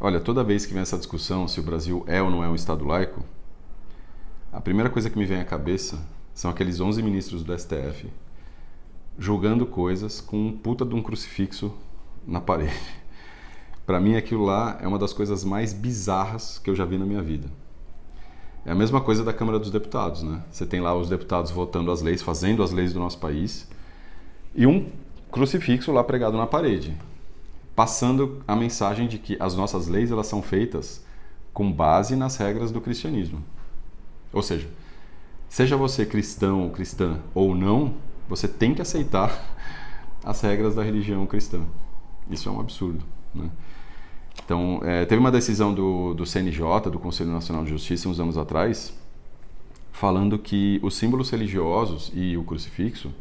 Olha, toda vez que vem essa discussão se o Brasil é ou não é um Estado laico, a primeira coisa que me vem à cabeça são aqueles 11 ministros do STF julgando coisas com um puta de um crucifixo na parede. Para mim, aquilo lá é uma das coisas mais bizarras que eu já vi na minha vida. É a mesma coisa da Câmara dos Deputados, né? Você tem lá os deputados votando as leis, fazendo as leis do nosso país, e um crucifixo lá pregado na parede, passando a mensagem de que as nossas leis elas são feitas com base nas regras do cristianismo. Ou seja, seja você cristão ou cristã ou não, você tem que aceitar as regras da religião cristã. Isso é um absurdo, né? Então, teve uma decisão do CNJ, do Conselho Nacional de Justiça, uns anos atrás, falando que os símbolos religiosos e o crucifixo,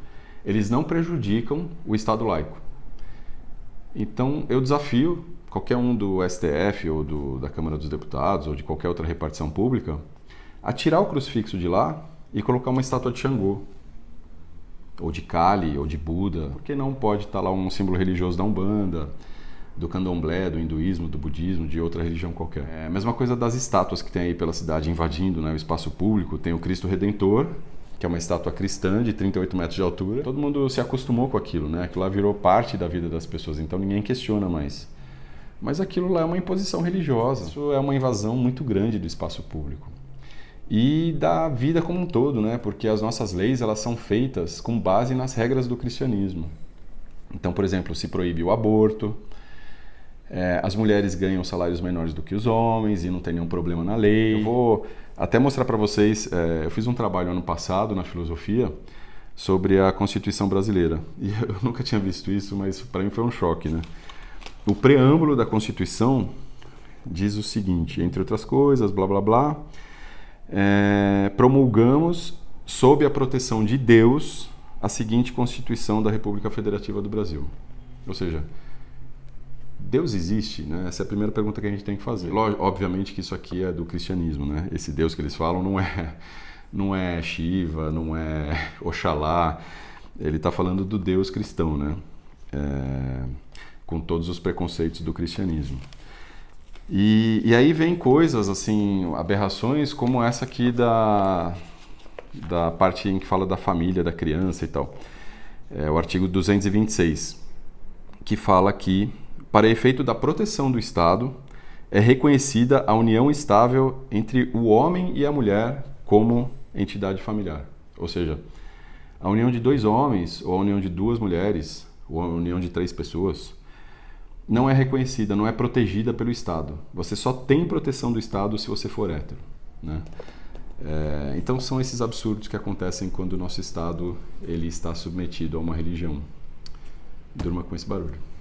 eles não prejudicam o Estado laico. Então, eu desafio qualquer um do STF ou da Câmara dos Deputados ou de qualquer outra repartição pública a tirar o crucifixo de lá e colocar uma estátua de Xangô, ou de Kali, ou de Buda, porque não pode estar lá um símbolo religioso da Umbanda, do Candomblé, do hinduísmo, do budismo, de outra religião qualquer. É a mesma coisa das estátuas que tem aí pela cidade invadindo, né, o espaço público. Tem o Cristo Redentor, que é uma estátua cristã de 38 metros de altura. Todo mundo se acostumou com aquilo, né? Aquilo lá virou parte da vida das pessoas, então ninguém questiona mais. Mas aquilo lá é uma imposição religiosa. Isso é uma invasão muito grande do espaço público. E da vida como um todo, né? Porque as nossas leis elas são feitas com base nas regras do cristianismo. Então, por exemplo, se proíbe o aborto, as mulheres ganham salários menores do que os homens e não tem nenhum problema na lei. Eu vou até mostrar para vocês, eu fiz um trabalho ano passado na filosofia sobre a Constituição brasileira. E eu nunca tinha visto isso, mas para mim foi um choque, né? O preâmbulo da Constituição diz o seguinte, entre outras coisas, blá blá blá, promulgamos, sob a proteção de Deus, a seguinte Constituição da República Federativa do Brasil. Ou seja, Deus existe, né? Essa é a primeira pergunta que a gente tem que fazer. Obviamente que isso aqui é do cristianismo, né? Esse Deus que eles falam não é Shiva, não é Oxalá. Ele está falando do Deus cristão, né? Com todos os preconceitos do cristianismo. E aí vem coisas, assim, aberrações como essa aqui da parte em que fala da família, da criança e tal. O artigo 226, que fala que para efeito da proteção do Estado, é reconhecida a união estável entre o homem e a mulher como entidade familiar. Ou seja, a união de dois homens, ou a união de duas mulheres, ou a união de três pessoas, não é reconhecida, não é protegida pelo Estado. Você só tem proteção do Estado se você for hétero, né? Então são esses absurdos que acontecem quando o nosso Estado ele está submetido a uma religião. Durma com esse barulho.